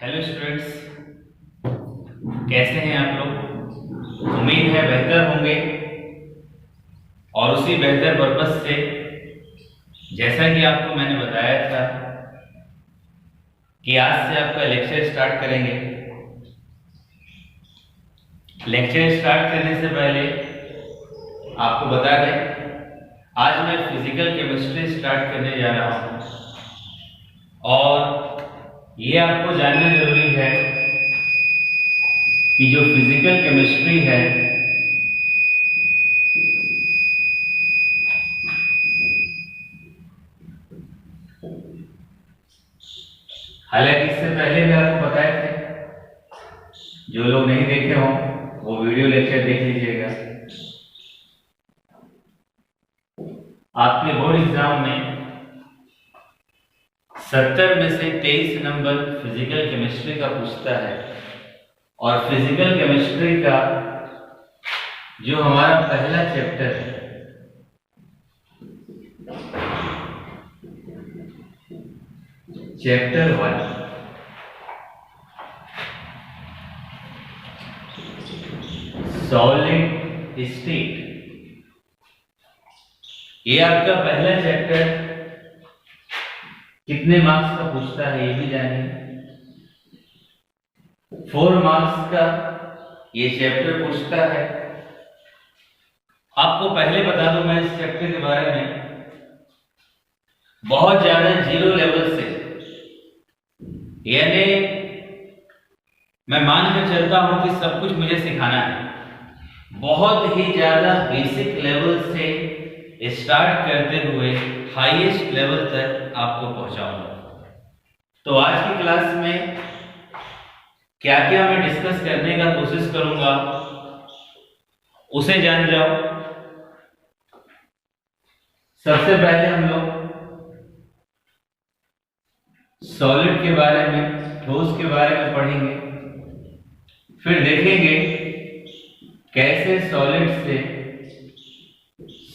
Hello students, कैसे हैं आप लोग। उम्मीद है बेहतर होंगे और उसी बेहतर पर्पस से जैसा कि आपको मैंने बताया था कि आज से आपका लेक्चर स्टार्ट करेंगे। लेक्चर स्टार्ट करने से पहले आपको बता दें, आज मैं फिजिकल केमिस्ट्री स्टार्ट करने जा रहा हूँ और ये आपको जानना जरूरी है कि जो फिजिकल केमिस्ट्री है हालांकि इससे पहले भी आपको बताए थे, जो लोग नहीं देखे हों वो वीडियो लेक्चर देख लीजिएगा। आपके बोर्ड एग्जाम में 70 में से 23 नंबर फिजिकल केमिस्ट्री का पूछता है और फिजिकल केमिस्ट्री का जो हमारा पहला चैप्टर है चैप्टर 1 सॉलिड स्टेट, ये आपका पहला चैप्टर कितने मार्क्स का पूछता है ये भी जानिए। 4 मार्क्स का ये चैप्टर पूछता है। आपको पहले बता दूं मैं इस चैप्टर के बारे में, बहुत ज्यादा जीरो लेवल से, यानी मैं मान कर चलता हूं कि सब कुछ मुझे सिखाना है, बहुत ही ज्यादा बेसिक लेवल से स्टार्ट करते हुए हाईएस्ट लेवल तक आपको पहुंचाऊंगा। तो आज की क्लास में क्या क्या मैं डिस्कस करने का कोशिश करूंगा उसे जान जाओ। सबसे पहले हम लोग सॉलिड के बारे में, ठोस के बारे में पढ़ेंगे, फिर देखेंगे कैसे सॉलिड से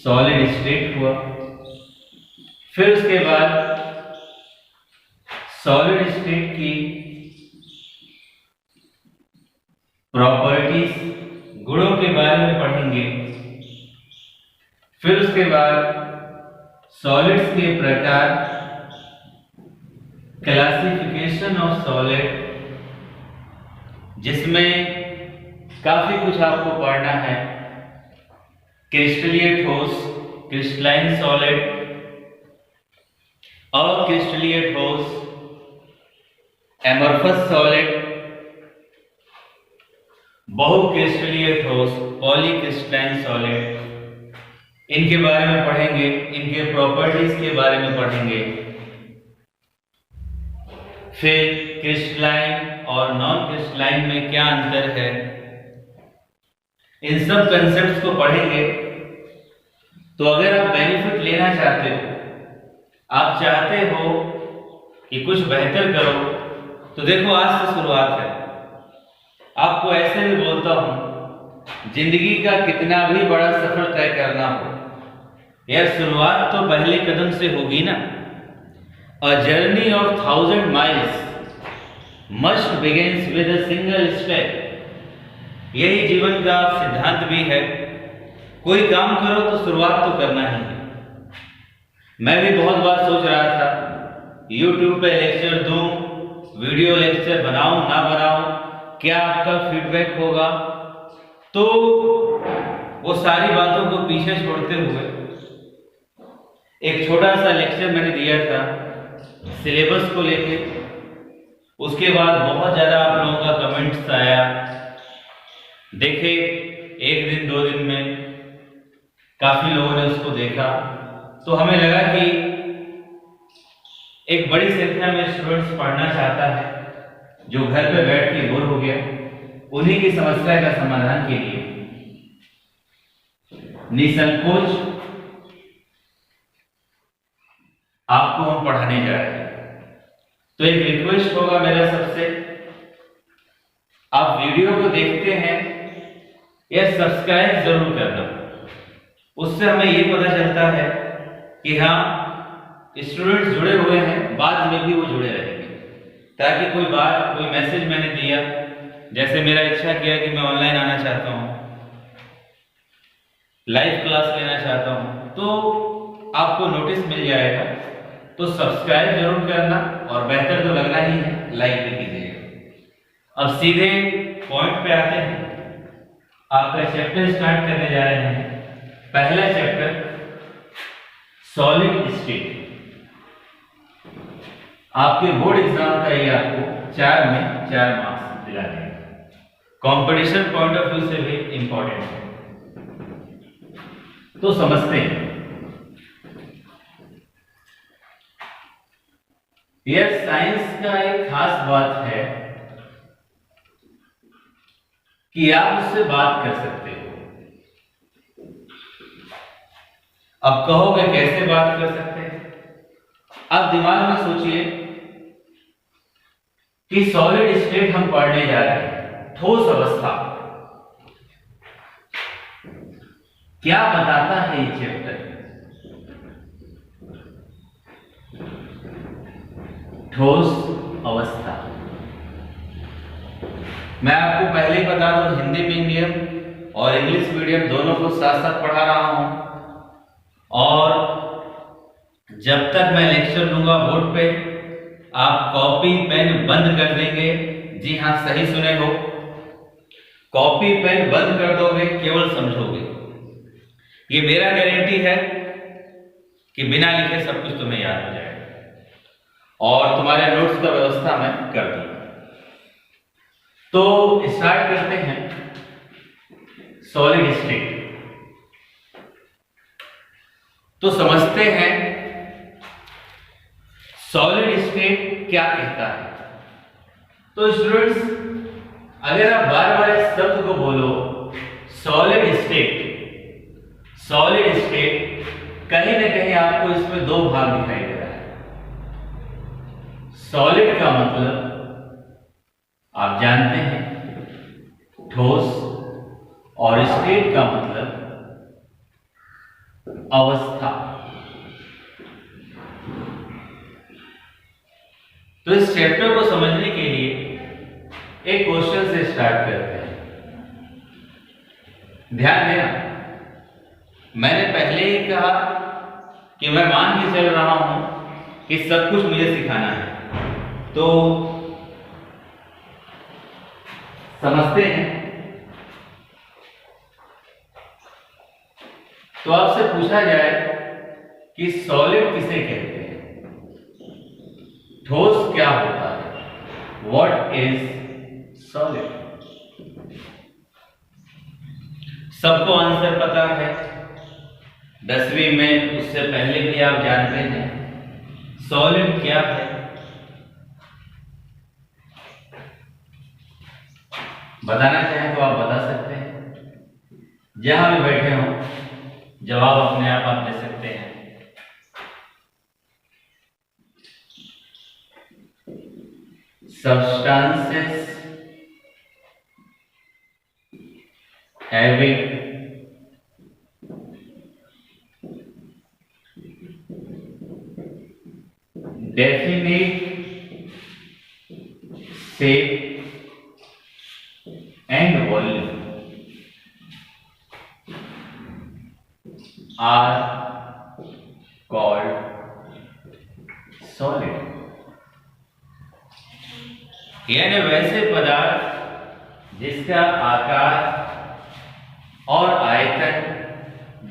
सॉलिड स्टेट हुआ, फिर उसके बाद सॉलिड स्टेट की प्रॉपर्टीज, गुणों के बारे में पढ़ेंगे, फिर उसके बाद सॉलिड्स के प्रकार, क्लासिफिकेशन ऑफ सॉलिड, जिसमें काफी कुछ आपको पढ़ना है, क्रिस्टलीय ठोस, क्रिस्टलाइन सॉलिड, अक्रिस्टलीय ठोस, एमॉर्फस सॉलिड, बहुक्रिस्टलीय ठोस, पॉलीक्रिस्टलाइन सॉलिड, इनके बारे में पढ़ेंगे, इनके प्रॉपर्टीज के बारे में पढ़ेंगे, फिर क्रिस्टलाइन और नॉन क्रिस्टलाइन में क्या अंतर है, इन सब कंसेप्ट्स को पढ़ेंगे। तो अगर आप बेनिफिट लेना चाहते हो, आप चाहते हो कि कुछ बेहतर करो, तो देखो आज से शुरुआत है। आपको ऐसे भी बोलता हूं, जिंदगी का कितना भी बड़ा सफर तय करना हो, यार शुरुआत तो पहले कदम से होगी ना। A journey of 1000 miles must begins with a single step, यही जीवन का सिद्धांत भी है। कोई काम करो तो शुरुआत तो करना ही है। मैं भी बहुत बार सोच रहा था YouTube पे लेक्चर दूं, वीडियो लेक्चर बनाऊं ना बनाऊं, क्या आपका फीडबैक होगा। तो वो सारी बातों को पीछे छोड़ते हुए एक छोटा सा लेक्चर मैंने दिया था सिलेबस को लेके। उसके बाद बहुत ज्यादा आप लोगों का कमेंट्स आया, देखे 1 दिन 2 दिन में काफी लोगों ने उसको देखा, तो हमें लगा कि एक बड़ी संख्या में स्टूडेंट्स पढ़ना चाहता है जो घर पे बैठ के बोर हो गया, उन्हीं की समस्या का समाधान के लिए निसंकोच आपको हम पढ़ाने जा रहे हैं। तो एक रिक्वेस्ट होगा मेरा सबसे, आप वीडियो को देखते हैं या सब्सक्राइब जरूर करना, उससे हमें ये पता चलता है कि हाँ स्टूडेंट्स जुड़े हुए हैं, बाद में भी वो जुड़े रहेंगे। ताकि कोई बात, कोई मैसेज मैंने दिया, जैसे मेरा इच्छा किया कि मैं ऑनलाइन आना चाहता हूँ, लाइव क्लास लेना चाहता हूँ, तो आपको नोटिस मिल जाएगा। तो सब्सक्राइब जरूर करना और बेहतर तो लगना ही है, लाइक भी कीजिएगा। अब सीधे पॉइंट पे आते हैं, आपका चैप्टर स्टार्ट करने जा रहे हैं। पहला चैप्टर सॉलिड स्टेट। आपके बोर्ड एग्जाम का ये आपको 4 में 4 मार्क्स दिला देगा, कंपटीशन पॉइंट ऑफ व्यू से भी इंपॉर्टेंट है। तो समझते हैं। यह साइंस का एक खास बात है कि आप उससे बात कर सकते हो। अब कहोगे कैसे बात कर सकते हैं? अब दिमाग में सोचिए कि सॉलिड स्टेट हम पढ़ने जा रहे हैं, ठोस अवस्था। क्या बताता है ये चैप्टर? ठोस अवस्था। मैं आपको पहले ही बता दूं, हिंदी मीडियम और इंग्लिश मीडियम दोनों को साथ साथ पढ़ा रहा हूं, और जब तक मैं लेक्चर लूंगा बोर्ड पे, आप कॉपी पेन बंद कर देंगे। जी हां, सही सुने हो, कॉपी पेन बंद कर दोगे, केवल समझोगे। ये मेरा गारंटी है कि बिना लिखे सब कुछ तुम्हें याद हो जाएगा, और तुम्हारे नोट्स का व्यवस्था मैं कर दूंगा। तो स्टार्ट करते हैं। सॉलिड स्टेट तो समझते हैं, सॉलिड स्टेट क्या कहता है। तो स्टूडेंट्स, अगर आप बार बार इस शब्द को बोलो, सॉलिड स्टेट, सॉलिड स्टेट, कहीं ना कहीं आपको इसमें 2 भाग दिखाई दे रहा है। सॉलिड का मतलब आप जानते हैं, ठोस, और स्टेट का मतलब अवस्था। तो इस चैप्टर को समझने के लिए एक क्वेश्चन से स्टार्ट करते हैं। ध्यान देना, मैंने पहले ही कहा कि मैं मान के चल रहा हूं कि सब कुछ मुझे सिखाना है। तो समझते हैं। तो आपसे पूछा जाए कि सॉलिड किसे कहते हैं, ठोस क्या होता है, व्हाट इज सॉलिड? सबको आंसर पता है, 10वीं में, उससे पहले भी आप जानते हैं सॉलिड क्या है। बताना चाहें तो आप बता सकते हैं, जहां भी बैठे हो जवाब अपने आप दे सकते हैं। Substances having definite shape and volume are called solid। यानी वैसे पदार्थ जिसका आकार और आयतन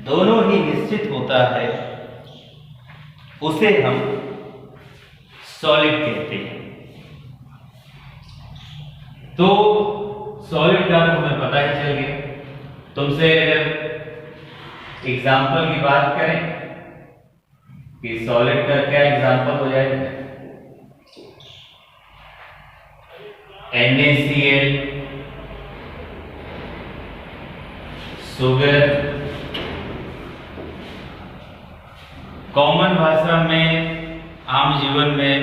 दोनों ही निश्चित होता है, उसे हम सॉलिड कहते हैं। तो सॉलिड का तो हमें पता ही चल गया। तुमसे अगर एग्जाम्पल की बात करें कि सॉलिड का क्या एग्जाम्पल हो जाएगा, NaCl, शुगर, कॉमन भाषा में, आम जीवन में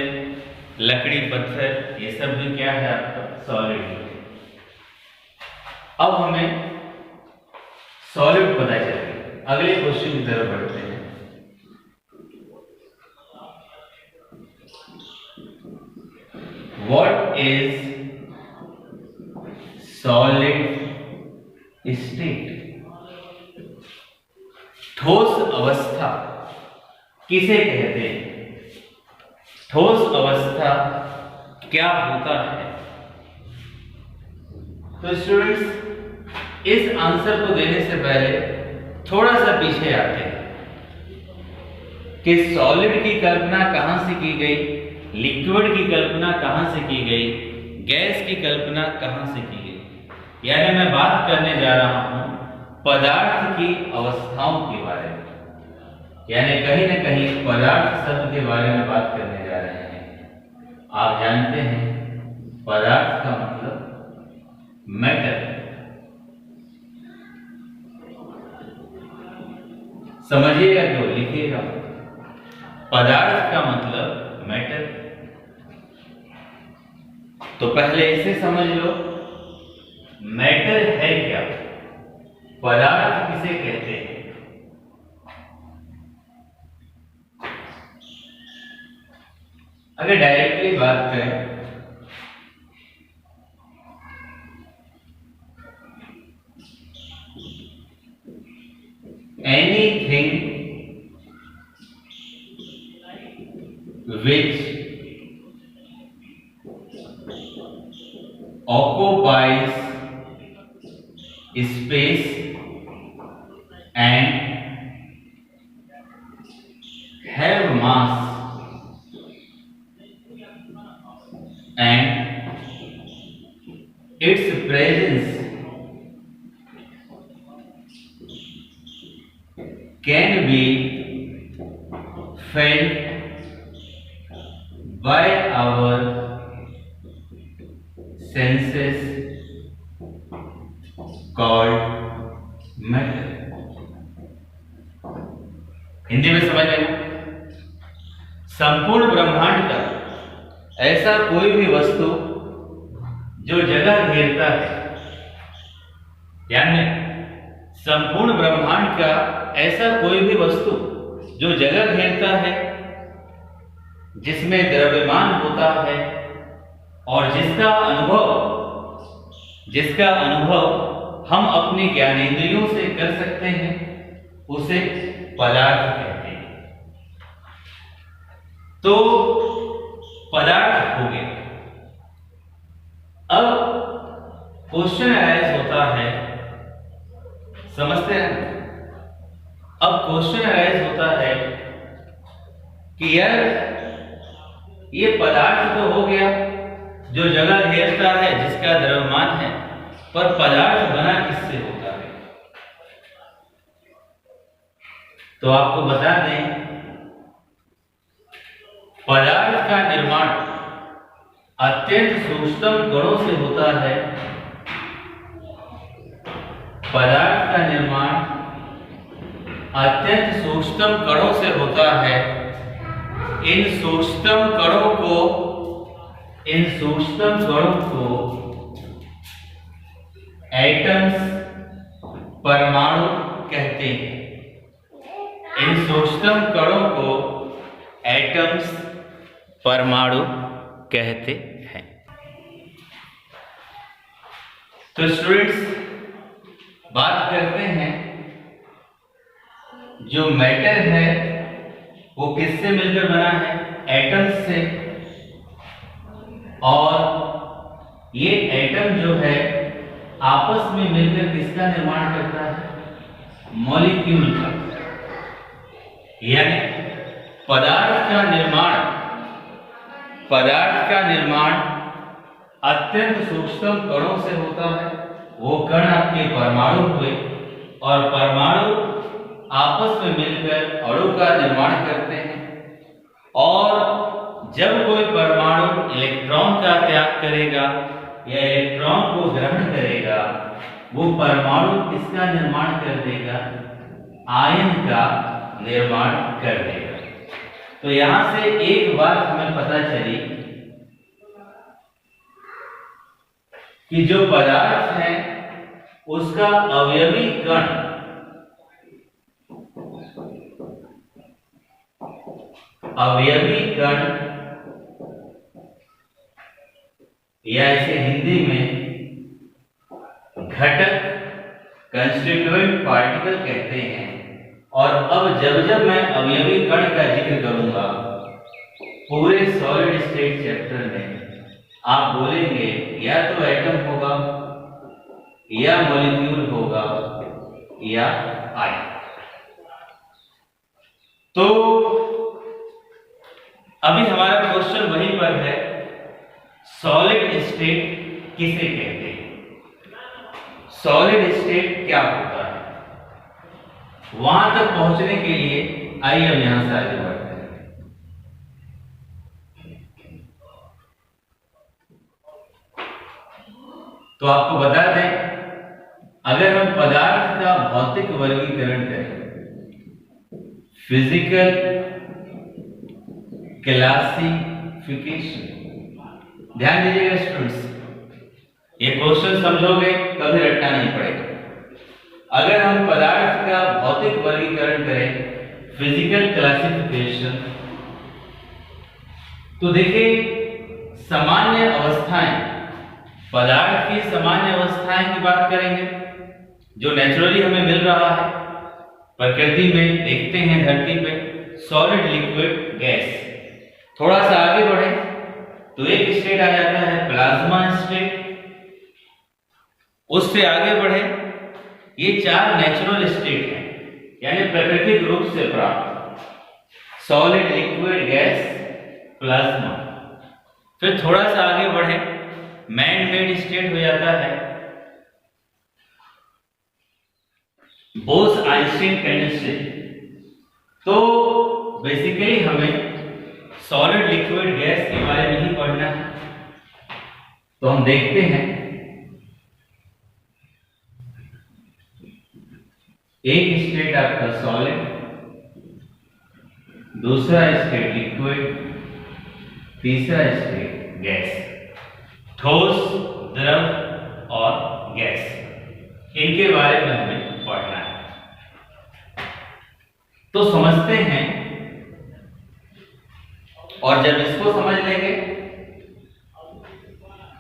लकड़ी, पत्थर, ये सब भी क्या है आपका सॉलिड है। अब हमें सॉलिड पता चल गया। अगले क्वेश्चन की तरफ बढ़ते हैं। Is solid state? ठोस अवस्था किसे कहते हैं? ठोस अवस्था क्या होता है? तो स्टूडेंट्स, इस आंसर को देने से पहले थोड़ा सा पीछे आते हैं कि सॉलिड की कल्पना कहां से की गई, लिक्विड की कल्पना कहां से की गई, गैस की कल्पना कहां से की गई। यानी मैं बात करने जा रहा हूं पदार्थ की अवस्थाओं के बारे में, यानी कहीं ना कहीं पदार्थ शब्द के बारे में बात करने जा रहे हैं। आप जानते हैं पदार्थ का मतलब मैटर। समझिएगा, क्यों लिखिएगा, पदार्थ का मतलब मैटर। तो पहले इसे समझ लो, मैटर है क्या, पदार्थ किसे कहते हैं। अगर डायरेक्टली बात करें, anything which occupies space and have mass and its presence can be felt by our senses called matter। Hindi में समझ लेना, संपूर्ण ब्रह्मांड का ऐसा कोई भी वस्तु जो जगह घेरता है, यानी संपूर्ण ब्रह्मांड का ऐसा कोई भी वस्तु जो जगह घेरता है, जिसमें द्रव्यमान होता है और जिसका अनुभव हम अपने ज्ञानेंद्रियों से कर सकते हैं, उसे पदार्थ कहते हैं। तो पदार्थ हो गए। अब क्वेश्चन अराइज होता है, समझते हैं? अब क्वेश्चन अराइज होता है कि यार ये पदार्थ तो हो गया जो जगह घेरता है, जिसका द्रव्यमान है, पर पदार्थ बना किससे होता है? तो आपको बता दें, पदार्थ का निर्माण अत्यंत सूक्ष्म कणों से होता है। पदार्थ का निर्माण अत्यंत सूक्ष्म कणों से होता है। इन सूक्ष्म कणों को एटम्स, परमाणु कहते हैं। इन सूक्ष्म कणों को एटम्स, परमाणु कहते हैं। तो स्टूडेंट्स, बात करते हैं, जो मैटर है वो किससे मिलकर बना है? एटम्स से। और ये एटम जो है आपस में मिलकर किसका निर्माण करता है? मॉलिक्यूल का। यानी पदार्थ का निर्माण अत्यंत सूक्ष्म कणों से होता है। वो कण आपके परमाणु हुए, और परमाणु आपस में मिलकर अणु का निर्माण करते हैं। और जब कोई परमाणु इलेक्ट्रॉन का त्याग करेगा या इलेक्ट्रॉन को ग्रहण करेगा, वो परमाणु किसका निर्माण कर देगा? आयन का निर्माण कर देगा। तो यहां से एक बात हमें पता चली कि जो पदार्थ है उसका अवयवी कण या इसे हिंदी में घटक कंस्टिट्यूएंट पार्टिकल कहते हैं। और अब जब जब मैं अवयवी कण का जिक्र करूंगा पूरे सॉलिड स्टेट चैप्टर में, आप बोलेंगे या तो एटम होगा या मॉलिक्यूल होगा या आयन। तो अभी हमारा क्वेश्चन वहीं पर है, सॉलिड स्टेट किसे कहते हैं, सॉलिड स्टेट क्या होता है। वहां तक पहुंचने के लिए आइए हम यहां से आगे बढ़ते हैं। तो आपको बता दें, अगर हम पदार्थ का भौतिक वर्गीकरण करें, फिजिकल क्लासिफिकेशन, ध्यान दीजिएगा स्टूडेंट्स, ये क्वेश्चन समझोगे कभी रटना नहीं पड़ेगा। अगर हम पदार्थ का भौतिक वर्गीकरण करें, फिजिकल क्लासिफिकेशन, तो देखिए सामान्य अवस्थाएं, पदार्थ की सामान्य अवस्थाएं की बात करेंगे जो नेचुरली हमें मिल रहा है, प्रकृति में देखते हैं, धरती पे सॉलिड, लिक्विड, गैस। थोड़ा सा आगे बढ़े तो एक स्टेट आ जाता है प्लाज्मा स्टेट, उससे आगे बढ़े, ये 4 नेचुरल स्टेट हैं, यानी प्राकृतिक रूप से प्राप्त, सॉलिड, लिक्विड, गैस, प्लाज्मा। फिर थोड़ा सा आगे बढ़े, मैन मेड स्टेट हो जाता है बोस आइंस्टीन केमिस्ट्री। तो बेसिकली हमें सॉलिड, लिक्विड, गैस के बारे में ही पढ़ना है। तो हम देखते हैं, एक स्टेट आपका सॉलिड, दूसरा स्टेट लिक्विड, तीसरा स्टेट गैस, ठोस, द्रव और गैस, इनके बारे में हमें पढ़ना है। तो समझते हैं, और जब इसको समझ लेंगे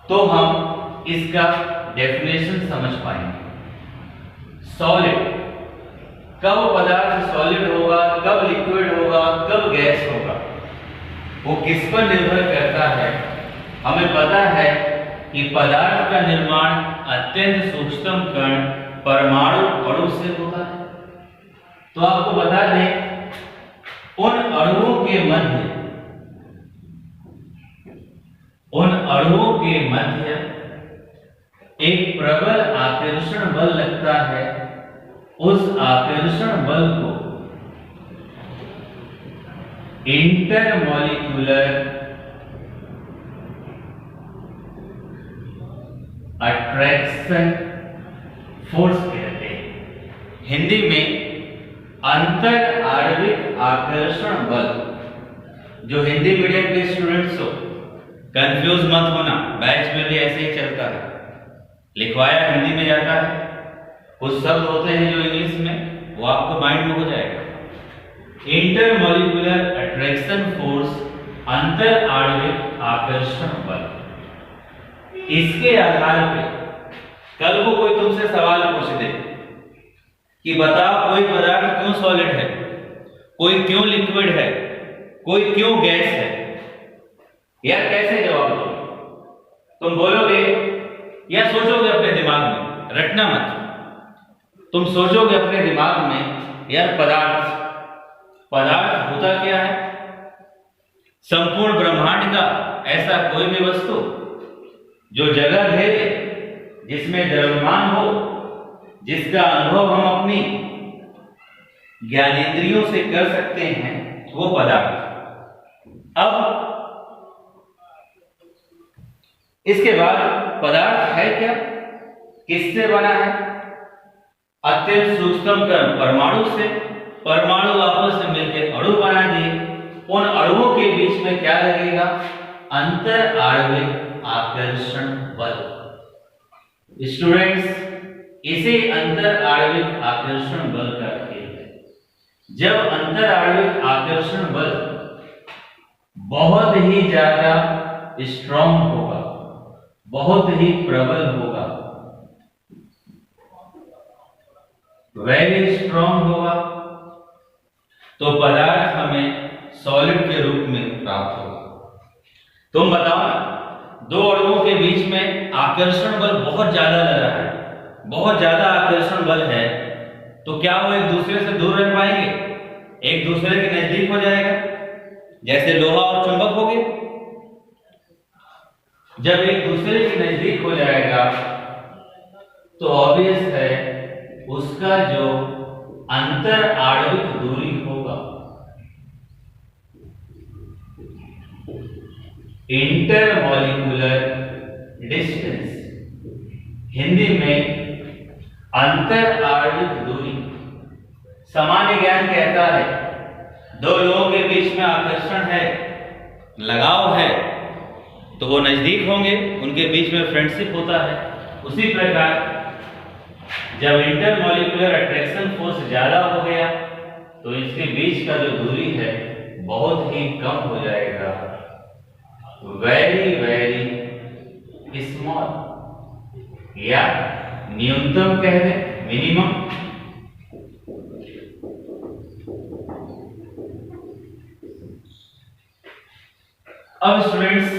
तो हम इसका डेफिनेशन समझ पाएंगे। सॉलिड, कब पदार्थ सॉलिड होगा, कब लिक्विड होगा, कब गैस होगा, वो किस पर निर्भर करता है। हमें पता है कि पदार्थ का निर्माण अत्यंत सूक्ष्म कण, परमाणु, अणु से होता है। तो आपको बता दें, उन अणुओं के मध्य एक प्रबल आकर्षण बल लगता है। उस आकर्षण बल को इंटरमॉलिक्यूलर अट्रैक्शन फोर्स कहते हैं, हिंदी में अंतर आणविक आकर्षण बल। जो हिंदी मीडियम के स्टूडेंट्स हो, कंफ्यूज मत होना, बैच में भी ऐसे ही चलता है, लिखवाया हिंदी में जाता है, कुछ शब्द होते हैं जो इंग्लिश में, वो आपको माइंड में हो जाएगा। इंटरमॉलिक्यूलर अट्रैक्शन फोर्स, अंतर आणविक आकर्षण बल। इसके आधार पे कल को कोई तुमसे सवाल पूछ दे कि बताओ कोई पदार्थ क्यों सॉलिड है, कोई क्यों लिक्विड है, कोई क्यों गैस है, यार कैसे जवाब दोगे? तुम बोलोगे या सोचोगे अपने दिमाग में, रटना मत, तुम सोचोगे अपने दिमाग में, यार पदार्थ होता क्या है? संपूर्ण ब्रह्मांड का ऐसा कोई भी वस्तु जो जगह घेरे, जिसमें द्रव्यमान हो, जिसका अनुभव हम अपनी ज्ञानेंद्रियों से कर सकते हैं, वो पदार्थ। अब इसके बाद पदार्थ है क्या, किससे बना है? अत्यंत सूक्ष्म कण, परमाणु से। परमाणु आपस में मिलकर अणु बना दिए, उन अणुओं के बीच में क्या लगेगा? अंतर आणविक आकर्षण बल। स्टूडेंट्स, इसे अंतर आणविक आकर्षण बल का खेल है। जब अंतर आणविक आकर्षण बल बहुत ही ज्यादा स्ट्रॉन्ग होगा, बहुत ही प्रबल होगा, वेरी स्ट्रॉन्ग होगा, तो पदार्थ हमें सॉलिड के रूप में प्राप्त होगा। तुम बताओ ना, दो अणुओं के बीच में आकर्षण बल बहुत ज्यादा लग रहा है, बहुत ज्यादा आकर्षण बल है, तो क्या वो एक दूसरे से दूर रह पाएंगे? एक दूसरे के नजदीक हो जाएगा, जैसे लोहा और चुंबक हो गए। जब एक दूसरे के नजदीक हो जाएगा तो ऑब्वियस है उसका जो अंतर आणविक दूरी होगा, इंटरमॉलिक्यूलर डिस्टेंस, हिंदी में अंतर आणविक दूरी, सामान्य ज्ञान कहता है दो लोगों के बीच में आकर्षण है, लगाव है, तो वो नजदीक होंगे, उनके बीच में फ्रेंडशिप होता है। उसी प्रकार जब इंटरमॉलिक्यूलर अट्रैक्शन फोर्स ज्यादा हो गया तो इसके बीच का जो दूरी है बहुत ही कम हो जाएगा, वेरी वेरी स्मॉल, या न्यूनतम कह दें, मिनिमम। अब स्टूडेंट्स,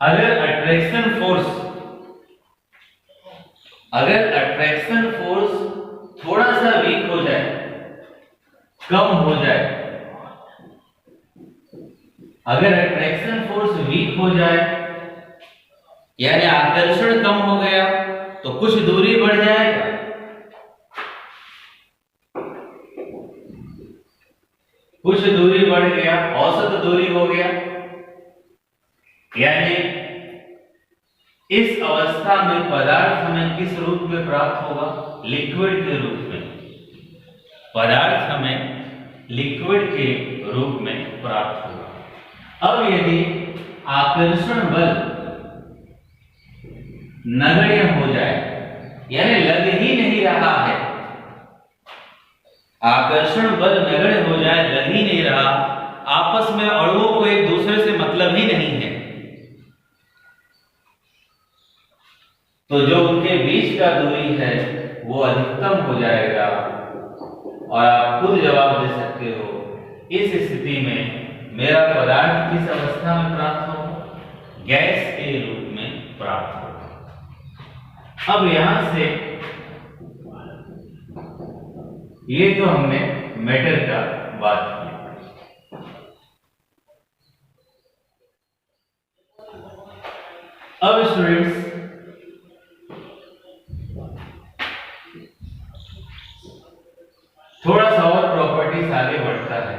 अगर अट्रैक्शन फोर्स थोड़ा सा वीक हो जाए, कम हो जाए, अगर अट्रैक्शन फोर्स वीक हो जाए यानी आकर्षण कम हो गया तो कुछ दूरी बढ़ जाएगा, कुछ दूरी बढ़ गया, औसत दूरी हो गया, यानी इस अवस्था में पदार्थ हमें किस रूप में प्राप्त होगा? लिक्विड के रूप में। पदार्थ हमें लिक्विड के रूप में प्राप्त होगा। अब यदि आकर्षण बल नगण्य हो जाए, यानी लग ही नहीं रहा है, आकर्षण बल नगण्य हो जाए, लग ही नहीं रहा, आपस में अणुओं को एक दूसरे से मतलब ही नहीं है, तो जो उनके बीच का दूरी है वो अधिकतम हो जाएगा। और आप खुद जवाब दे सकते हो, इस स्थिति में मेरा पदार्थ किस अवस्था में प्राप्त होगा? गैस के रूप में प्राप्त होगा। अब यहां से ये तो हमने मैटर का बात की। अब स्टूडेंट्स, थोड़ा सा और प्रॉपर्टीज आगे बढ़ता है।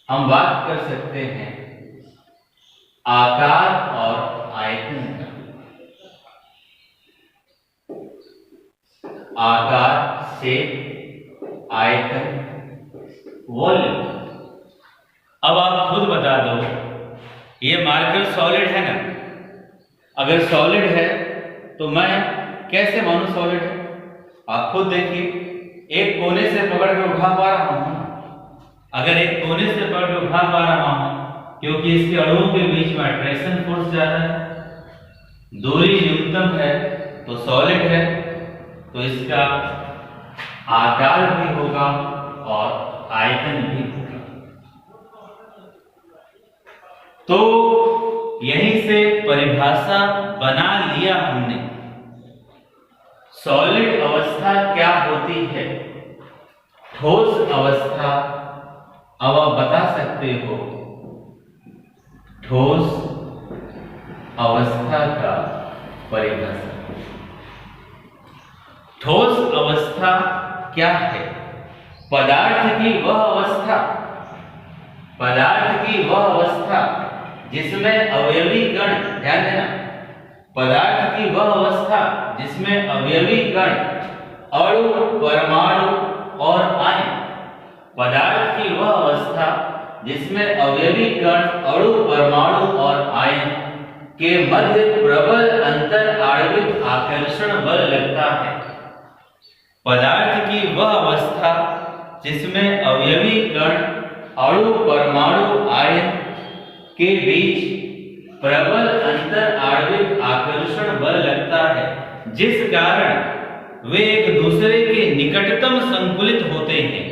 हम बात कर सकते हैं आकार और आयतन का। आकार, शेप, आयतन, वॉल्यूम। अब आप खुद बता दो, ये मार्कर सॉलिड है ना? अगर सॉलिड है तो मैं कैसे मानूं सॉलिड है? आप खुद देखिए, एक कोने से पकड़ के उठा पा रहा हूं। अगर एक कोने से पकड़ के उठा पा रहा हूं क्योंकि इसके अणुओं के बीच में अट्रैक्शन फोर्स ज्यादा है, दूरी न्यूनतम है, तो सॉलिड है, तो इसका आकार भी होगा और आयतन भी होगा। तो यहीं से परिभाषा बना लिया हमने, सॉलिड अवस्था क्या होती है, ठोस अवस्था। अब आप बता सकते हो ठोस अवस्था का परिभाषा। ठोस अवस्था क्या है? पदार्थ की वह अवस्था, पदार्थ की वह अवस्था जिसमें अवयवी कण, ध्यान देना, पदार्थ की वह अवस्था जिसमें अवयवी कण, अणु, परमाणु और आयन, पदार्थ की वह अवस्था जिसमें अवयवी कण, अणु, परमाणु और आयन के मध्य प्रबल अंतर आणविक आकर्षण बल लगता है। पदार्थ की वह अवस्था जिसमें अवयवी कण अणु परमाणु आयन के बीच प्रबल अंतर आणविक आकर्षण बल लगता है, जिस कारण वे एक दूसरे के निकटतम संकुलित होते हैं,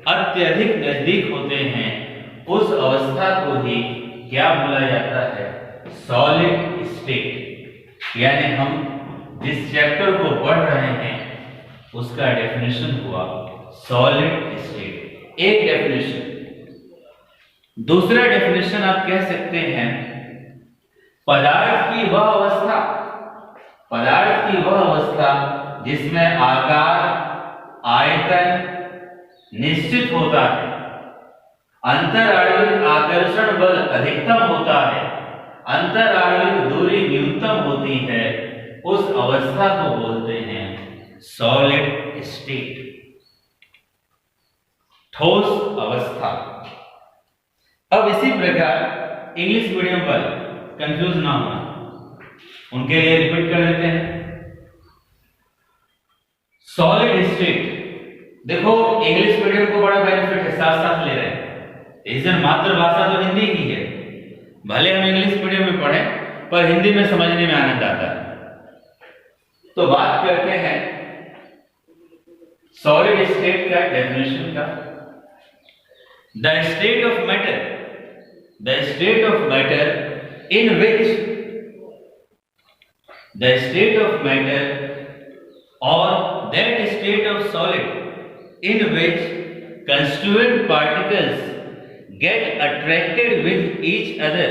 अत्यधिक नजदीक होते हैं, उस अवस्था को ही क्या बोला जाता है? Solid state. यानी हम जिस चैप्टर को पढ़ रहे हैं उसका डेफिनेशन हुआ सॉलिड स्टेट, एक डेफिनेशन। दूसरा डेफिनेशन आप कह सकते हैं पदार्थ की वह अवस्था, पदार्थ की वह अवस्था जिसमें आकार, आयतन निश्चित होता है, अंतर आणविक आकर्षण बल अधिकतम होता है, अंतर आणविक दूरी न्यूनतम होती है, उस अवस्था को बोलते हैं सॉलिड स्टेट, ठोस अवस्था। अब इसी प्रकार इंग्लिश मीडियम पर कंफ्यूज ना होना, उनके लिए रिपीट कर देते हैं सॉलिड स्टेट। देखो इंग्लिश मीडियम को बड़ा बेनिफिट है, साथ साथ ले रहे हैं, इस मातृभाषा तो हिंदी ही है, भले हम इंग्लिश मीडियम में पढ़ें पर हिंदी में समझने में आनंद आता है। तो बात करते हैं सॉलिड स्टेट का डेफिनेशन का। The state of matter, the state of matter in which, the state of matter or that state of solid in which constituent particles get attracted with each other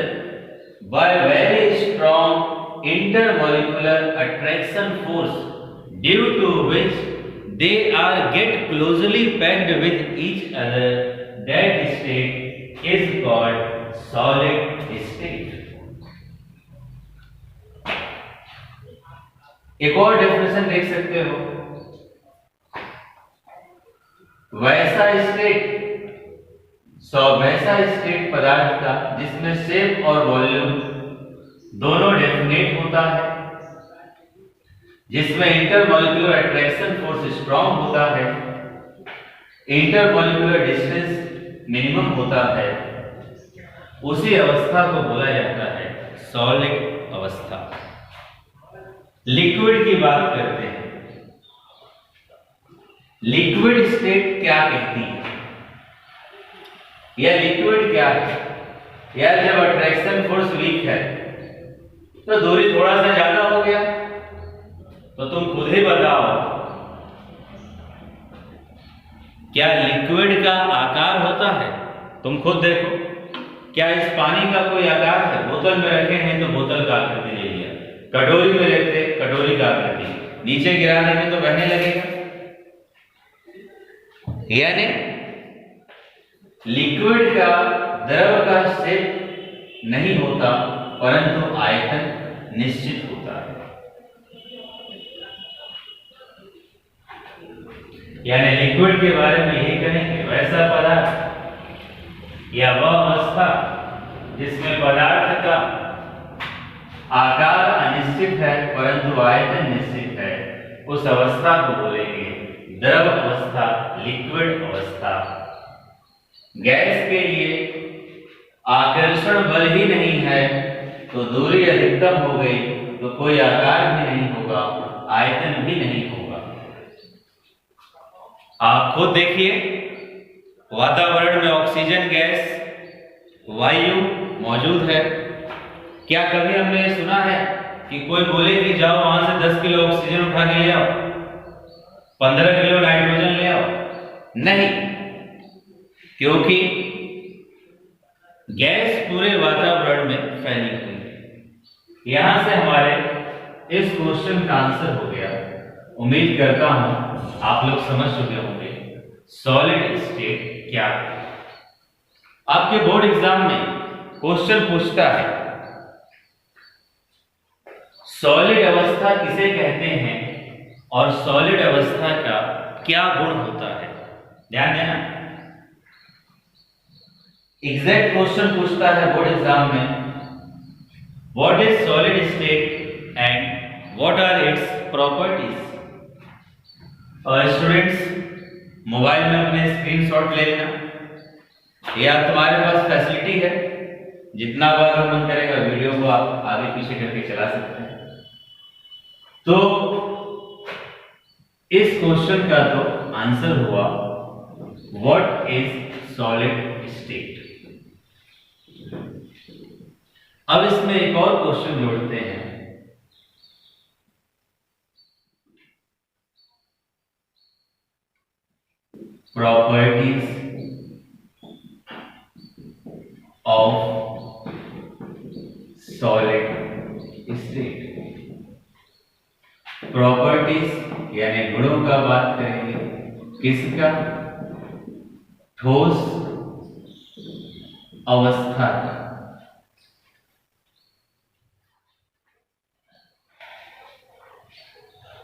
by very strong intermolecular attraction force, due to which they are get closely packed with each other, that state is called solid state। एक और definition देख सकते हो, वैसा state, वैसा state पदार्थ का जिसमें शेप और वॉल्यूम दोनों डेफिनेट होता है, जिसमें इंटरमॉलिक्यूलर अट्रैक्शन फोर्स स्ट्रॉन्ग होता है, इंटरमॉलिक्यूलर डिस्टेंस मिनिमम होता है, उसी अवस्था को बोला जाता है सॉलिड अवस्था। लिक्विड की बात करते हैं, लिक्विड स्टेट क्या कहती है? यह लिक्विड क्या है? यार जब अट्रैक्शन फोर्स वीक है तो दूरी थोड़ा सा ज्यादा हो गया, तो तुम खुद ही बताओ क्या लिक्विड का आकार होता है? तुम खुद देखो, क्या इस पानी का कोई आकार है? बोतल में रखे हैं तो बोतल का आकृति ले लिया, कटोरी में रखते कटोरी का आकृति, नीचे गिरा देंगे तो बहने लगेगा। यानी लिक्विड का, द्रव का शेप नहीं होता, परंतु आयतन निश्चित होता है। यानी लिक्विड के बारे में यही कहेंगे, वैसा पदार्थ या वह अवस्था जिसमें पदार्थ का आकार अनिश्चित है परंतु आयतन निश्चित है, उस अवस्था को बोलेंगे द्रव अवस्था, लिक्विड अवस्था। गैस के लिए आकर्षण बल ही नहीं है तो दूरी अधिकतम हो गई तो कोई आकार भी नहीं होगा, आयतन भी नहीं होगा। आप खुद देखिए, वातावरण में ऑक्सीजन गैस, वायु मौजूद है। क्या कभी हमने सुना है कि कोई बोले कि जाओ वहां से 10 किलो ऑक्सीजन उठा के ले आओ, 15 किलो नाइट्रोजन ले आओ? नहीं, क्योंकि गैस पूरे वातावरण में फैली हुई है। यहां से हमारे इस क्वेश्चन का आंसर हो गया। उम्मीद करता हूं आप लोग समझ चुके होंगे सॉलिड स्टेट क्या है। आपके बोर्ड एग्जाम में क्वेश्चन पूछता है सॉलिड अवस्था किसे कहते हैं और सॉलिड अवस्था का क्या गुण होता है। ध्यान देना, एग्जैक्ट क्वेश्चन पूछता है बोर्ड एग्जाम में, what is solid state and what are its properties. और स्टूडेंट्स मोबाइल में अपने स्क्रीनशॉट ले लेना, या तुम्हारे पास फैसिलिटी है, जितना बार मन करेगा वीडियो को आप आगे पीछे करके चला सकते हैं। तो इस क्वेश्चन का तो आंसर हुआ व्हाट इज सॉलिड स्टेट। अब इसमें एक और क्वेश्चन जोड़ते हैं। Properties of solid state. Properties यानी गुणों का बात करेंगे, किसका? ठोस अवस्था का।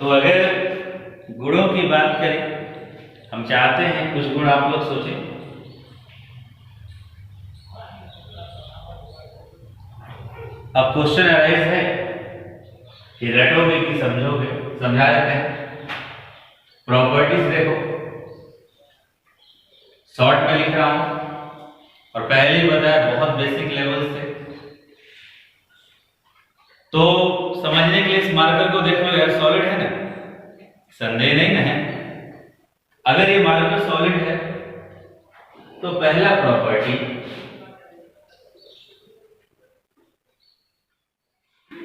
तो अगर गुणों की बात करें, हम चाहते हैं कुछ गुण आप लोग सोचें। अब क्वेश्चन अराइज है कि रटोगे कि समझोगे, समझा देते हैं। प्रॉपर्टीज देखो, शॉर्ट में लिख रहा हूं और पहले ही बताया बहुत बेसिक लेवल से, तो समझने के लिए इस मार्कर को देख लो यार, सॉलिड है ना, संदेह नहीं ना है। अगर ये मार्कर सॉलिड है तो पहला प्रॉपर्टी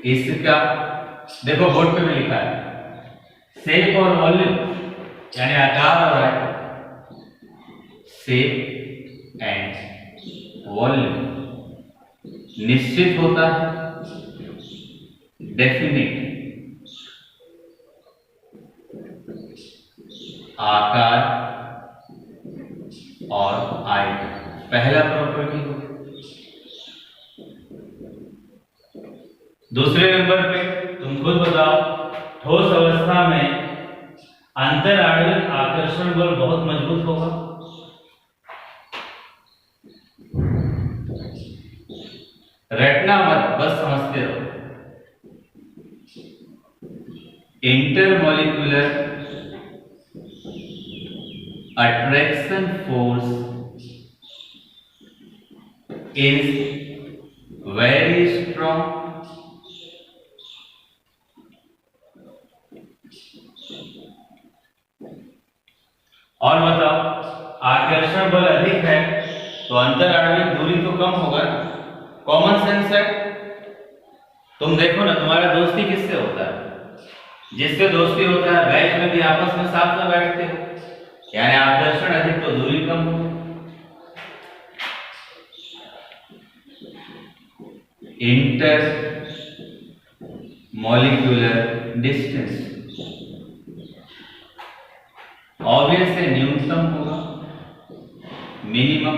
इसका, देखो बोर्ड पे भी लिखा है, शेप और वॉल्यूम यानी आकार और आयतन, शेप एंड वॉल्यूम निश्चित होता है, डेफिनिट, आकार और आयतन पहला प्रॉपर्टी हो। दूसरे नंबर पे तुम खुद बताओ, ठोस अवस्था में अंतर आणविक आकर्षण बल बहुत मजबूत होगा। रटना मत, बस समझते रहो। Intermolecular attraction force is very strong. और बताओ, आकर्षण बल अधिक है तो अंतर आणविक दूरी तो कम होगा। कॉमन सेंस है। तुम देखो ना, तुम्हारा दोस्ती किससे होता है? जिससे दोस्ती होता है बैच में भी आपस में साथ में बैठते हो, यानी आकर्षण अधिक तो दूरी कम हो। इंटर मॉलिक्यूलर डिस्टेंस ऑब्वियस है न्यूनतम होगा, मिनिमम।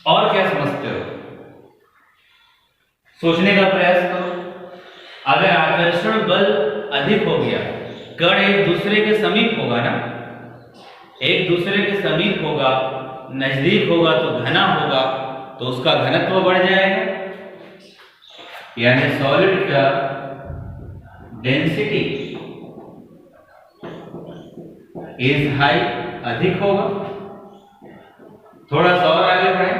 और क्या समझते हो? सोचने का प्रयास करो। अगर आकर्षण बल अधिक हो गया, कण एक दूसरे के समीप होगा ना, एक दूसरे के समीप होगा, नजदीक होगा तो घना होगा, तो उसका घनत्व बढ़ जाएगा, यानी सॉलिड का डेंसिटी इज हाई, अधिक होगा। थोड़ा सा और आगे बढ़े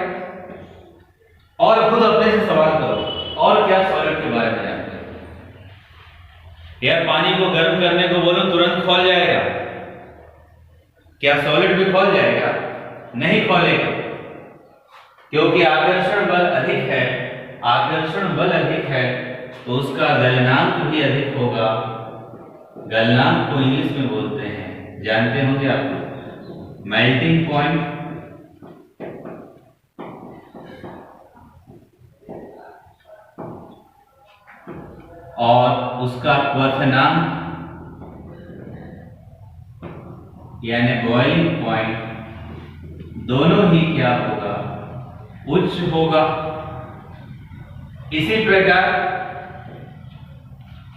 और खुद अपने से सवाल करो, और क्या सॉलिड के बारे में जानते हैं? यार पानी को गर्म करने को बोलो तुरंत खौल जाएगा, क्या सॉलिड भी खौल जाएगा? नहीं खौलेगा, क्योंकि आकर्षण बल अधिक है। आकर्षण बल अधिक है तो उसका गलनांक भी अधिक होगा। गलनांक को इंग्लिश में बोलते हैं, जानते होंगे आप लोग, मेल्टिंग पॉइंट। और उसका क्वथनांक यानी बॉइलिंग पॉइंट, दोनों ही क्या होगा? उच्च होगा। इसी प्रकार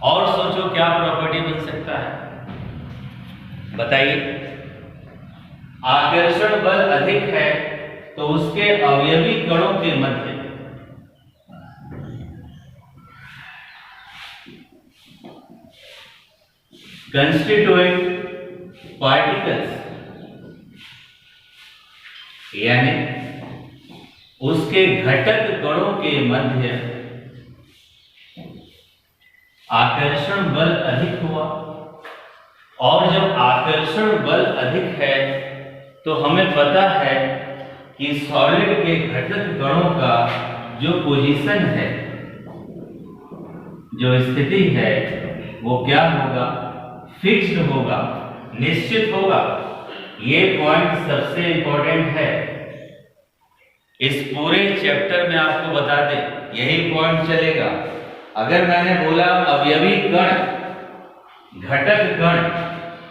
और सोचो क्या प्रॉपर्टी बन सकता है, बताइए। आकर्षण बल अधिक है तो उसके अवयवी कणों के मध्य कंस्टिट्यूएंट पार्टिकल्स यानी उसके घटक कणों के मध्य आकर्षण बल अधिक हुआ। और जब आकर्षण बल अधिक है तो हमें पता है कि सॉलिड के घटक कणों का जो पोजीशन है, जो स्थिति है, वो क्या होगा? फिक्स्ड होगा, निश्चित होगा। ये पॉइंट सबसे इंपॉर्टेंट है। इस पूरे चैप्टर में आपको बता दें, यही पॉइंट चलेगा। अगर मैंने बोला अवयवी कण, घटक कण,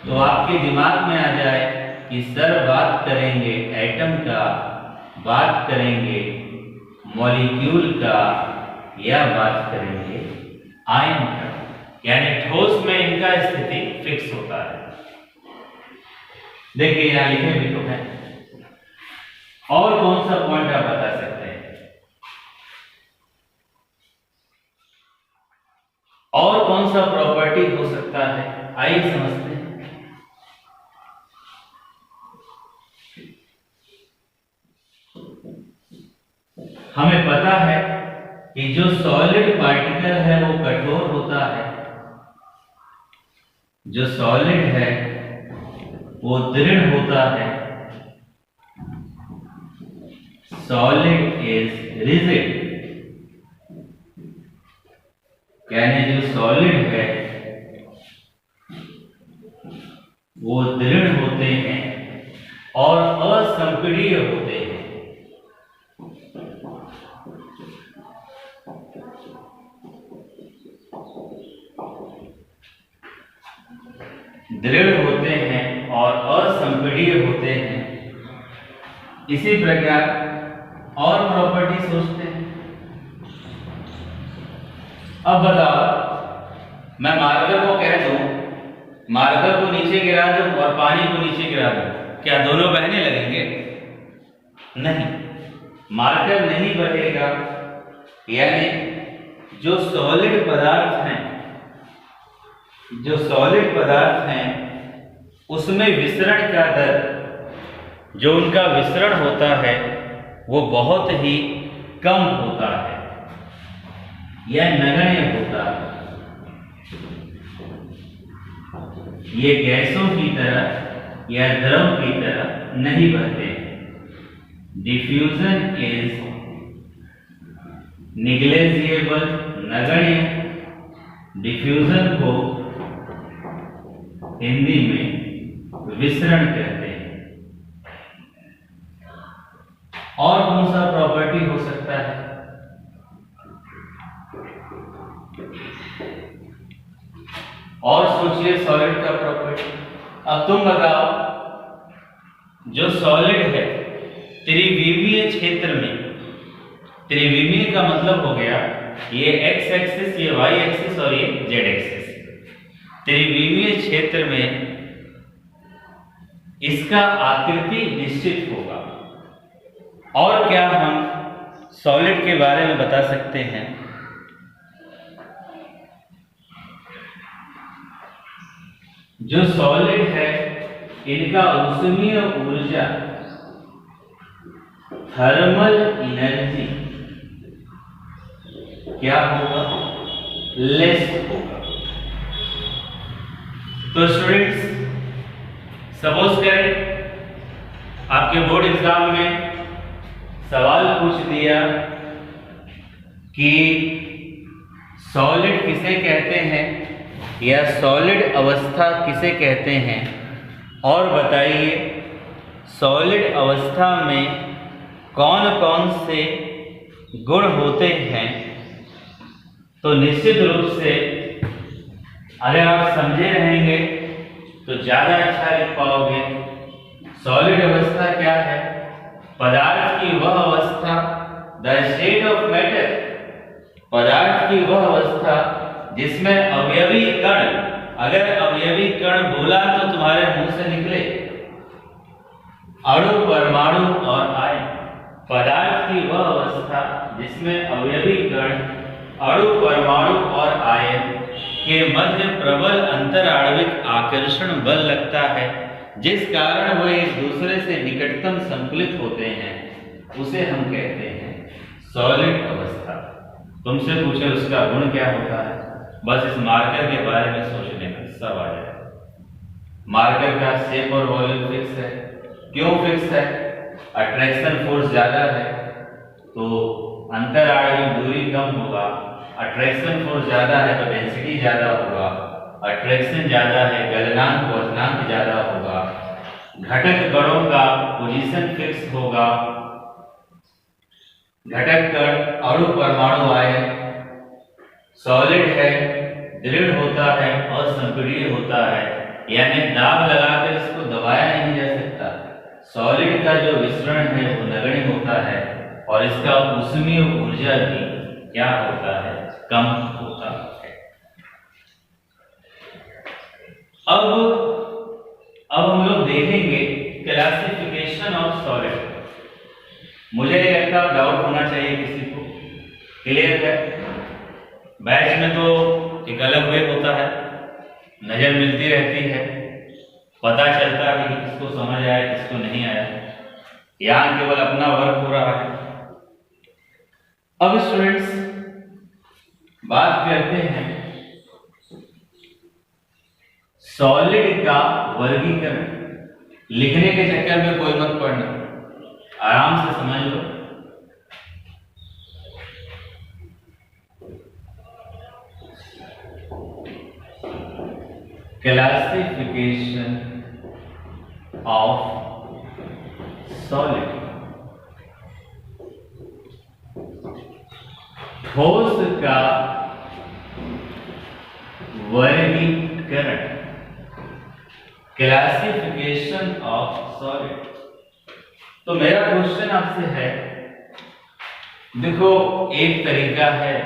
तो आपके दिमाग में आ जाए कि सर बात करेंगे एटम का, बात करेंगे मॉलिक्यूल का, या बात करेंगे आयन का, यानी ठोस में इनका स्थिति फिक्स होता है। देखिए यहां लिखे भी तो है। और कौन सा पॉइंट आप बता सकते हैं? और कौन सा प्रॉपर्टी हो सकता है? आइए समझते हैं। हमें पता है कि जो सॉलिड पार्टिकल है वो कठोर होता है, जो सॉलिड है वो दृढ़ होता है। सॉलिड इज रिजिड, यानी जो सॉलिड है वो दृढ़ होते हैं और असंपीड्य होते हैं। दृढ़ होते हैं और असंपीड्य होते हैं। इसी प्रकार और प्रॉपर्टी सोचते हैं। अब बताओ, मैं मार्कर को कह दूं, मार्कर को नीचे गिरा दूं और पानी को नीचे गिरा दूं, क्या दोनों बहने लगेंगे? नहीं, मार्कर नहीं बढ़ेगा। यानी जो सॉलिड पदार्थ हैं, जो सॉलिड पदार्थ हैं उसमें विसरण का दर, जो उनका विसरण होता है वो बहुत ही कम होता है या नगण्य होता है। ये गैसों की तरह या द्रव की तरह नहीं बहते। डिफ्यूजन इज निग्लेजिएबल, नगण्य। डिफ्यूजन को हिंदी में विसरण कहते हैं। और कौन सा प्रॉपर्टी हो सकता है? और सोचिए सॉलिड का प्रॉपर्टी। अब तुम बताओ, जो सॉलिड है त्रिविमीय क्षेत्र में, त्रिविमीय का मतलब हो गया ये एक्स एक्सिस, ये वाई एक्सिस और ये जेड एक्सिस। त्रिविमीय क्षेत्र में इसका आकृति निश्चित होगा। और क्या हम सॉलिड के बारे में बता सकते हैं? जो सॉलिड है इनका ऊष्मीय ऊर्जा, थर्मल एनर्जी क्या होगा? लेस होगा। तो स्टूडेंट्स, सपोज करें आपके बोर्ड एग्जाम में सवाल पूछ दिया कि सॉलिड किसे कहते हैं या सॉलिड अवस्था किसे कहते हैं, और बताइए सॉलिड अवस्था में कौन कौन से गुण होते हैं। तो निश्चित रूप से अगर आप समझे रहेंगे तो ज़्यादा अच्छा लिख पाओगे। सॉलिड अवस्था क्या है? पदार्थ की वह अवस्था, द स्टेट ऑफ मैटर, पदार्थ की वह अवस्था जिसमें अवयवी कण, अगर अवयवी कण बोला तो तुम्हारे मुंह से निकले अणु, परमाणु और आयन। पदार्थ की वह अवस्था जिसमें अवयवी कण, अणु, परमाणु और आयन के मध्य प्रबल अंतर आणविक आकर्षण बल लगता है, जिस कारण वो एक दूसरे से निकटतम संकलित होते हैं, उसे हम कहते हैं सॉलिड अवस्था। तुमसे पूछे उसका गुण क्या होता है, बस इस मार्कर के बारे में सोचने में सब आ जाए। मार्कर का शेप और वॉल्यूम फिक्स है। क्यों फिक्स है? अट्रैक्शन फोर्स ज्यादा है तो अंतर आणविक दूरी कम होगा, अट्रैक्शन फोर्स ज्यादा है तो डेंसिटी ज्यादा होगा, अट्रैक्शन ज्यादा है गलनांक वजनांक ज्यादा होगा, घटक कणों का पोजीशन फिक्स होगा, घटक कण अणु परमाणु आयन सॉलिड है, दृढ़ होता है और संपीड़ित होता है, यानी दाब लगाकर इसको दबाया नहीं जा सकता। सॉलिड का जो विसरण है वो नगण्य होता है और इसका ऊष्मीय ऊर्जा भी क्या होता है, कम होता है। अब हम लोग देखेंगे क्लासिफिकेशन ऑफ सॉलिड। मुझे नहीं लगता डाउट होना चाहिए किसी को, क्लियर है? बैच में तो एक अलग वे होता है, नजर मिलती रहती है, पता चलता है कि किसको समझ आया किसको नहीं आया। यहाँ केवल अपना वर्क हो रहा है। अब स्टूडेंट्स बात करते हैं सॉलिड का वर्गीकरण। लिखने के चक्कर में कोई मत पढ़ना, आराम से समझ लो। Classification of solid. ठोस का वर्गीकरण, क्लासिफिकेशन ऑफ सॉलिड। तो मेरा क्वेश्चन आपसे है, देखो एक तरीका है,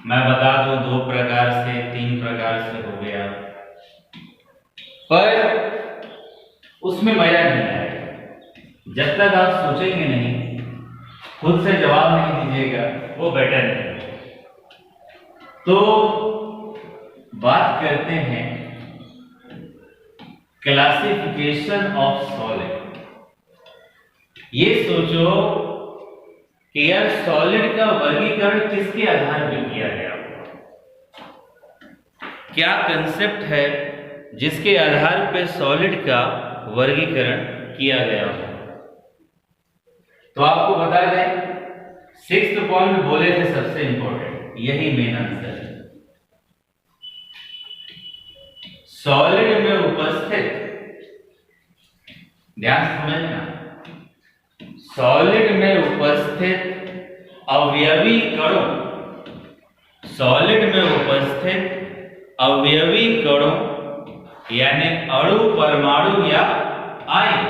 मैं बता दूं 2 प्रकार से 3 प्रकार से हो गया, पर उसमें मजा नहीं आएगा जब तक आप सोचेंगे नहीं, खुद से जवाब नहीं दीजिएगा, वो बेटर नहीं। तो बात करते हैं क्लासिफिकेशन ऑफ सॉलिड। ये सोचो कि यार सॉलिड का वर्गीकरण किसके आधार पर किया गया, क्या कंसेप्ट है जिसके आधार पर सॉलिड का वर्गीकरण किया गया हो। तो आपको बता दें, 6th पॉइंट बोले थे सबसे इंपॉर्टेंट, यही मेन आंसर है। सॉलिड में उपस्थित, ध्यान से समझना, सॉलिड में उपस्थित अवयवी कणों, सॉलिड में उपस्थित अवयवी कणों यानी अणु परमाणु या आयन,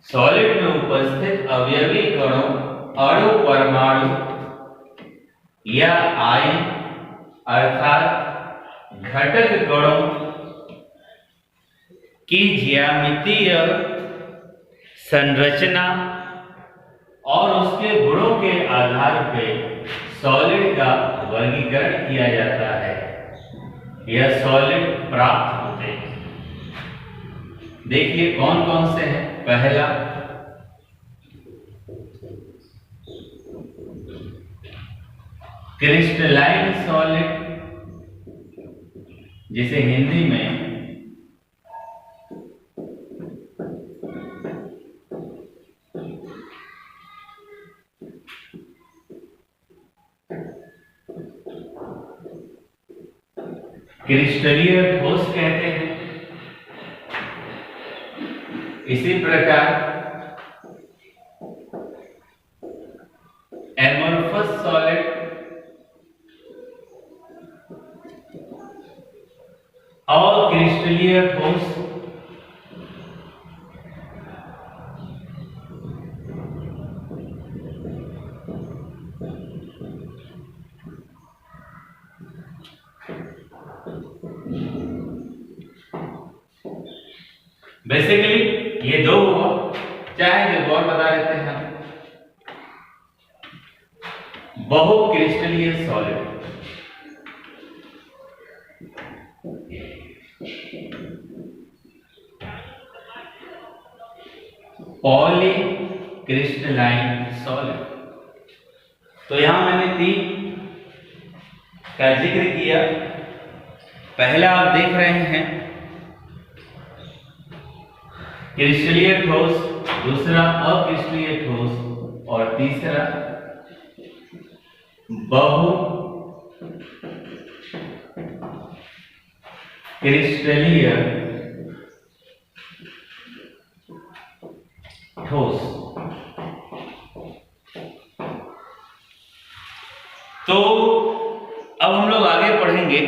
सॉलिड में उपस्थित अवयवी कणों अणु परमाणु या आयन अर्थात घटक कणों की ज्यामितीय संरचना और उसके गुणों के आधार पर सॉलिड का वर्गीकरण किया जाता है, यह सॉलिड प्राप्त होते हैं। देखिए कौन कौन से हैं। पहला क्रिस्टलाइन सॉलिड, जिसे हिंदी में क्रिस्टलीय ठोस कहते हैं। इसी प्रकार एमोर्फस सॉलिड और क्रिस्टलीय ठोस बेसिकली ये दो हुआ, चाहे जो और बता देते हैं हम। बहुक्रिस्टलीय सॉलिड, पॉलीक्रिस्टलाइन सॉलिड। तो यहां मैंने 3 का जिक्र किया। पहला आप देख रहे हैं क्रिस्टलीय ठोस, दूसरा अक्रिस्टलीय ठोस और तीसरा बहु क्रिस्टलीय ठोस। तो अब हम लोग आगे पढ़ेंगे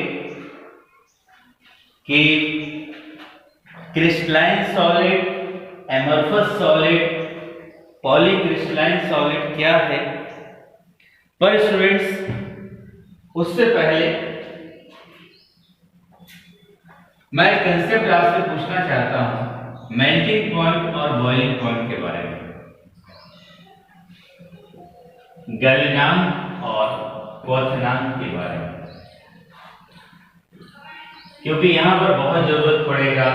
कि crystalline solid, amorphous solid, polycrystalline solid क्या है। पर स्टूडेंट्स उससे पहले मैं एक कंसेप्ट आपसे पूछना चाहता हूं मेल्टिंग पॉइंट और बॉइलिंग पॉइंट के बारे में, गलनांक और क्वथनांक के बारे में, क्योंकि यहां पर बहुत जरूरत पड़ेगा।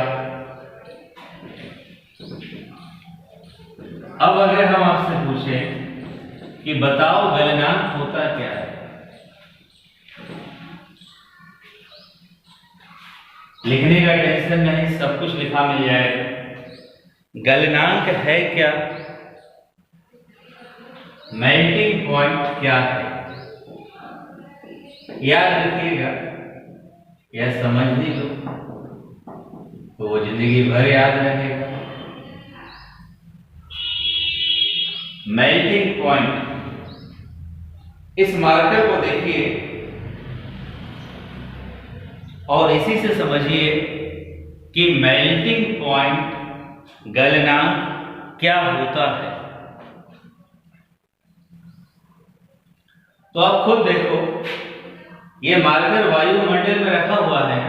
अब अगर हम आपसे पूछें कि बताओ गलनांक होता क्या है, लिखने का टेंशन नहीं, सब कुछ लिखा मिल जाएगा। गलनांक है क्या, मेल्टिंग पॉइंट क्या है, याद रखिएगा। यह समझ ली लो तो वो जिंदगी भर याद रहेगा। मेल्टिंग पॉइंट, इस मार्कर को देखिए और इसी से समझिए कि मेल्टिंग पॉइंट गलनांक क्या होता है। तो आप खुद देखो, ये मार्कर वायुमंडल में रखा हुआ है,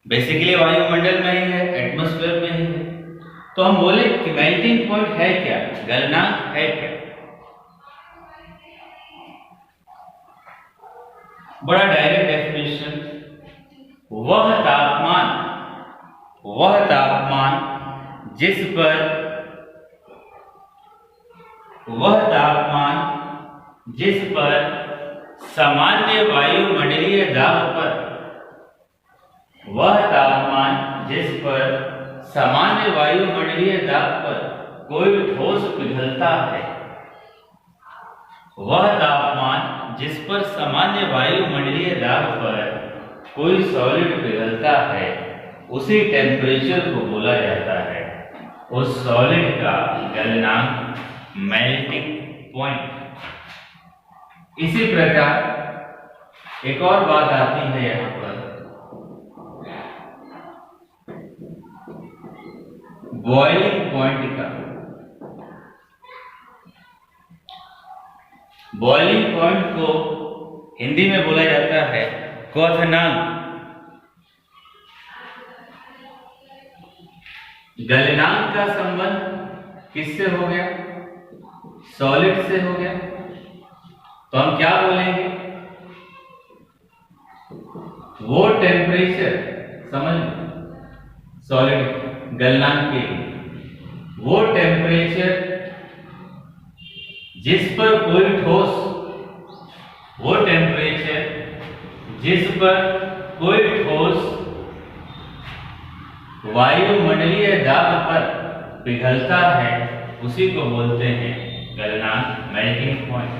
बेसिकली वायुमंडल में ही है, एटमॉस्फेयर में ही है। तो हम बोले कि मेल्टिंग पॉइंट है क्या, गलनांक है क्या। बड़ा डायरेक्ट डेफिनेशन, वह तापमान जिस पर सामान्य वायुमंडलीय दाब पर, वह तापमान जिस पर सामान्य वायुमंडलीय दाब पर कोई ठोस पिघलता है, वह तापमान जिस पर सामान्य वायुमंडलीय दाब पर कोई सॉलिड पिघलता है, उसी टेम्परेचर को बोला जाता है उस सॉलिड का गलनांक, मेल्टिंग पॉइंट। इसी प्रकार एक और बात आती है यहां पर, बॉइलिंग पॉइंट का। बॉइलिंग पॉइंट को हिंदी में बोला जाता है क्वथनांक। गलनांक का संबंध किससे हो गया, सॉलिड से हो गया। तो हम क्या बोलेंगे, वो टेम्परेचर, समझ सॉलिड गलनांक के लिए, वो टेम्परेचर जिस पर कोई ठोस, वो टेम्परेचर जिस पर कोई ठोस वायुमंडलीय दाब पर पिघलता है, उसी को बोलते हैं गलनांक, मेल्टिंग पॉइंट।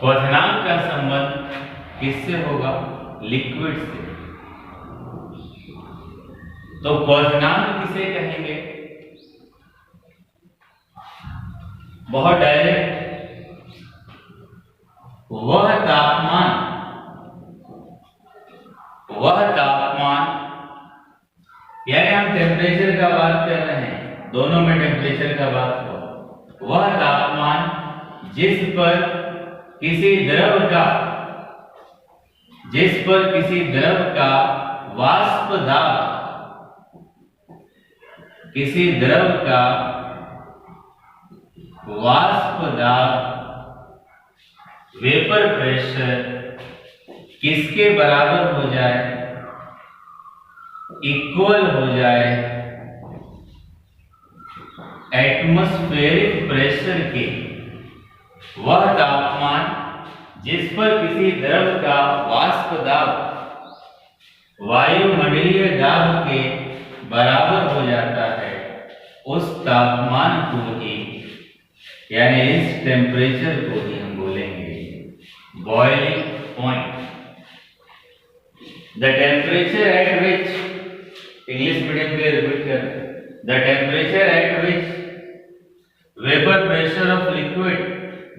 क्वथनांक का संबंध किससे होगा, लिक्विड से। तो क्वथनांक किसे कहेंगे, बहुत डायरेक्ट, वह तापमान, यानी हम टेम्परेचर का बात कर रहे हैं, दोनों में टेम्परेचर का बात हो, वह तापमान जिस पर किसी द्रव का वाष्प दाब, वेपर प्रेशर किसके बराबर हो जाए, इक्वल हो जाए, एटमॉस्फेरिक प्रेशर के वह तापमान जिस पर किसी द्रव का वाष्प दाब वायुमंडलीय दाब के बराबर हो जाता है, उस तापमान को ही यानी इस टेम्परेचर को ही हम बोलेंगे boiling point. The temperature at which, English medium के लिए रिपीट कर, the temperature at which vapour pressure of liquid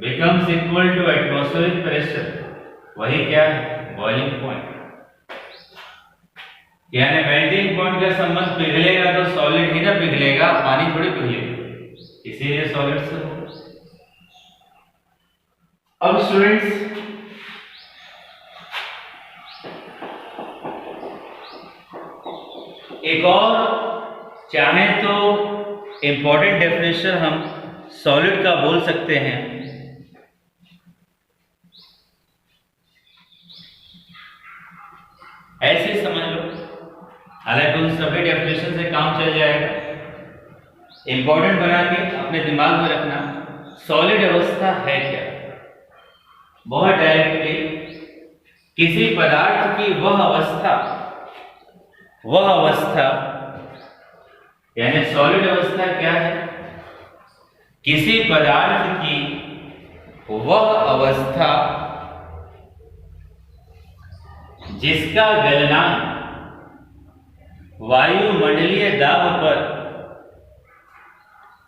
becomes equal to atmospheric pressure, वही क्या है? Boiling point. यानी मेल्टिंग पॉइंट का संबंध पिघलेगा तो सॉलिड ही ना पिघलेगा, पानी थोड़ी पिघलेगा, इसीलिए सॉलिड से होगा। अब स्टूडेंट्स एक और चाहे तो इंपॉर्टेंट डेफिनेशन हम सॉलिड का बोल सकते हैं। ऐसे समझ लो, हालांकि उन सभी डेफिनेशन से काम चल जाएगा। इंपॉर्टेंट बना के अपने दिमाग में रखना, सॉलिड अवस्था है क्या? बहुत डायरेक्टली किसी पदार्थ की वह अवस्था यानी सॉलिड अवस्था क्या है? किसी पदार्थ की वह अवस्था जिसका गलनांक वायुमंडलीय दाब पर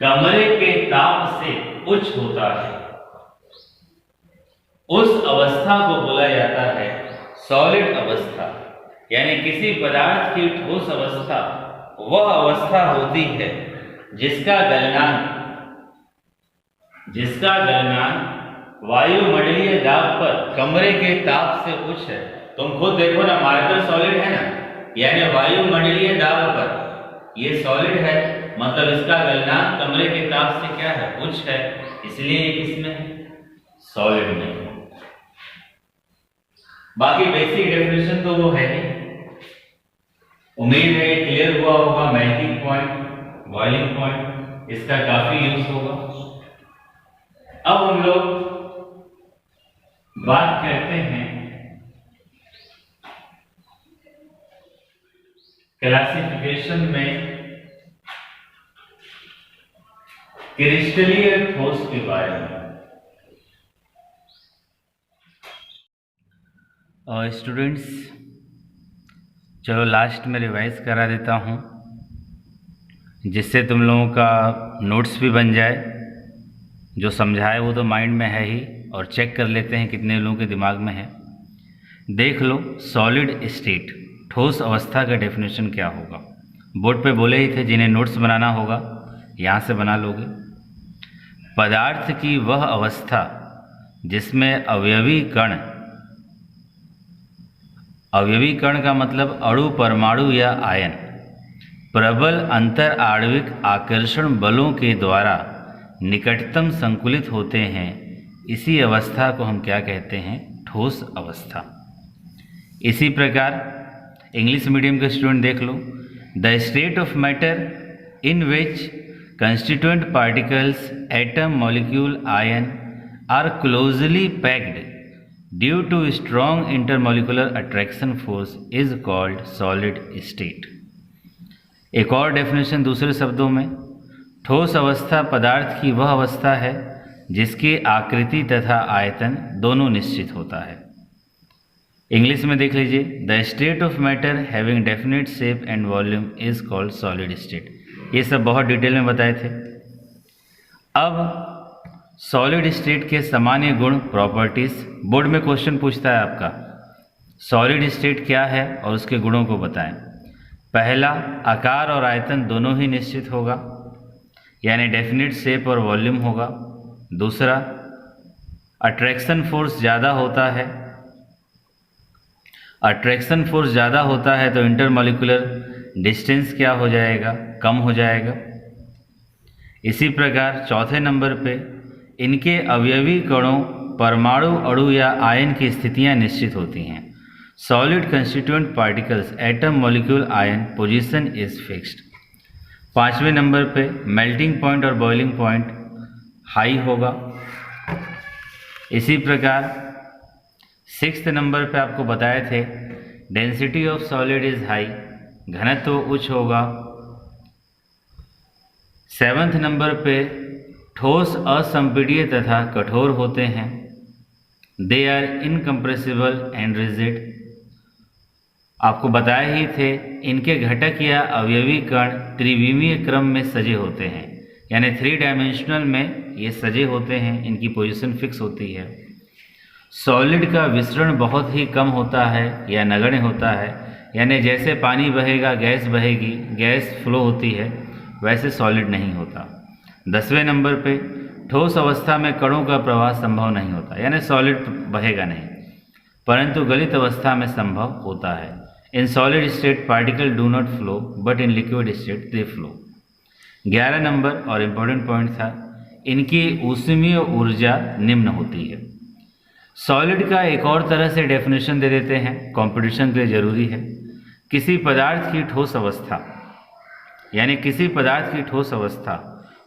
कमरे के ताप से उच्च होता है, उस अवस्था को बोला जाता है सॉलिड अवस्था। यानी किसी पदार्थ की ठोस अवस्था वह अवस्था होती है जिसका गलनांक वायुमंडलीय दाब पर कमरे के ताप से उच्च है। तुम खुद देखो ना, मार्कर सॉलिड है ना, यानी वायुमंडलीय दाब पर ये सॉलिड है, मतलब इसका गलनांक कमरे के ताप से क्या है? उच्च है, इसलिए ये किसमें है? सॉलिड में। बाकी बेसिक डेफिनेशन तो वो है ही। उम्मीद है क्लियर हुआ होगा। मेल्टिंग पॉइंट, बॉइलिंग पॉइंट, इसका काफी यूज होगा। अब हम लोग बात करते हैं क्लासिफिकेशन में क्रिस्टलीय ठोस के बारे में। और स्टूडेंट्स चलो लास्ट में रिवाइज करा देता हूँ, जिससे तुम लोगों का नोट्स भी बन जाए। जो समझाए वो तो माइंड में है ही, और चेक कर लेते हैं कितने लोगों के दिमाग में है। देख लो, सॉलिड स्टेट ठोस अवस्था का डेफिनेशन क्या होगा। बोर्ड पे बोले ही थे, जिन्हें नोट्स बनाना होगा यहाँ से बना लोगे। पदार्थ की वह अवस्था जिसमें अवयवी कण का मतलब अणु, परमाणु या आयन प्रबल अंतर आणविक आकर्षण बलों के द्वारा निकटतम संकुलित होते हैं, इसी अवस्था को हम क्या कहते हैं? ठोस अवस्था। इसी प्रकार इंग्लिश मीडियम के स्टूडेंट देख लो, the state of matter in which constituent particles, atom, molecule, ion are closely packed due to strong intermolecular attraction force is called solid state. एक और डेफिनेशन दूसरे शब्दों में, ठोस अवस्था पदार्थ की वह अवस्था है जिसकी आकृति तथा आयतन दोनों निश्चित होता है। इंग्लिश में देख लीजिए, the state of matter having definite shape and volume is called solid state. ये सब बहुत डिटेल में बताए थे। अब सॉलिड स्टेट के सामान्य गुण, प्रॉपर्टीज, बोर्ड में क्वेश्चन पूछता है आपका, सॉलिड स्टेट क्या है और उसके गुणों को बताएं। पहला, आकार और आयतन दोनों ही निश्चित होगा, यानी डेफिनेट शेप और वॉल्यूम होगा। दूसरा, अट्रैक्शन फोर्स ज़्यादा होता है। अट्रैक्शन फोर्स ज़्यादा होता है तो इंटरमॉलिक्यूलर डिस्टेंस क्या हो जाएगा? कम हो जाएगा। इसी प्रकार चौथे नंबर पे इनके अवयवी कणों, परमाणु, अणु या आयन की स्थितियां निश्चित होती हैं। Solid constituent particles, atom, molecule, ion position is fixed. 5वें नंबर पे मेल्टिंग पॉइंट और बॉइलिंग पॉइंट हाई होगा। इसी प्रकार 6th नंबर पे आपको बताए थे density of solid is high, घनत्व उच्च होगा। 7th नंबर पे ठोस असंपीड्य तथा कठोर होते हैं। They are incompressible and rigid. आपको बताए ही थे इनके घटक या अवयवी कण त्रिविमीय क्रम में सजे होते हैं, यानी 3 डायमेंशनल में ये सजे होते हैं, इनकी पोजीशन फिक्स होती है। सॉलिड का विसरण बहुत ही कम होता है या नगण्य होता है, यानी जैसे पानी बहेगा गैस बहेगी, गैस फ्लो होती है, वैसे सॉलिड नहीं होता। 10वें नंबर पे ठोस अवस्था में कणों का प्रवाह संभव नहीं होता, यानी सॉलिड बहेगा नहीं, परंतु गलित अवस्था में संभव होता है। In solid state particle do not flow but in liquid state they flow. 11 number और इम्पोर्टेंट पॉइंट था, इनकी ऊष्मीय ऊर्जा निम्न होती है। सॉलिड का एक और तरह से डेफिनेशन दे देते हैं, कंपटीशन के लिए जरूरी है। किसी पदार्थ की ठोस अवस्था, यानी किसी पदार्थ की ठोस अवस्था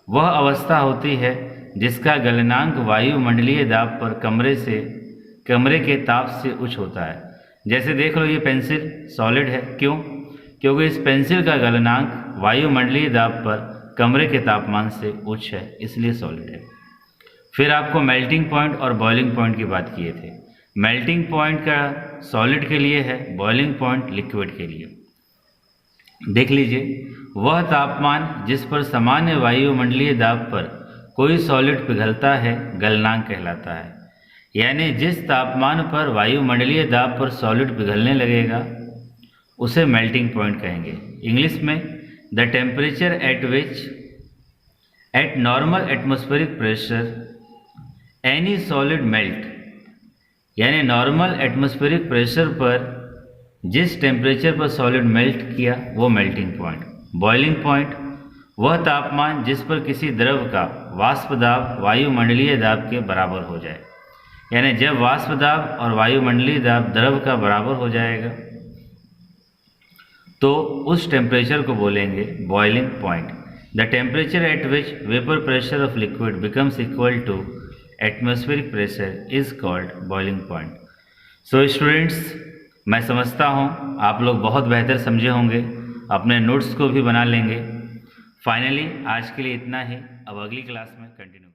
वह अवस्था होती है जिसका गलनांक वायुमंडलीय दाब पर कमरे के ताप से उच्च होता है। जैसे देख लो ये पेंसिल सॉलिड है, क्यों? क्योंकि इस पेंसिल का गलनांक वायुमंडलीय दाब पर कमरे के तापमान से उच्च है, इसलिए सॉलिड है। फिर आपको मेल्टिंग पॉइंट और बॉइलिंग पॉइंट की बात किए थे। मेल्टिंग पॉइंट का सॉलिड के लिए है, बॉइलिंग पॉइंट लिक्विड के लिए। देख लीजिए, वह तापमान जिस पर सामान्य वायुमंडलीय दाब पर कोई सॉलिड पिघलता है गलनांक कहलाता है, यानी जिस तापमान पर वायुमंडलीय दाब पर सॉलिड पिघलने लगेगा उसे मेल्टिंग पॉइंट कहेंगे। इंग्लिश में the temperature at which eight normal atmospheric pressure any solid melt, यानी नॉर्मल एटमॉस्फेरिक प्रेशर पर जिस टेम्परेचर पर सॉलिड मेल्ट किया वो मेल्टिंग पॉइंट। बॉइलिंग पॉइंट वह तापमान जिस पर किसी द्रव का वाष्प दाब वायुमंडलीय दाब के बराबर हो जाए, यानी जब वाष्प दाब और वायुमंडलीय दाब द्रव का बराबर हो जाएगा तो उस टेम्परेचर को बोलेंगे boiling point. The temperature at which vapour pressure of liquid becomes equal to atmospheric pressure is called boiling point. So students, मैं समझता हूँ आप लोग बहुत बेहतर समझे होंगे, अपने नोट्स को भी बना लेंगे। फाइनली आज के लिए इतना ही, अब अगली क्लास में कंटिन्यू।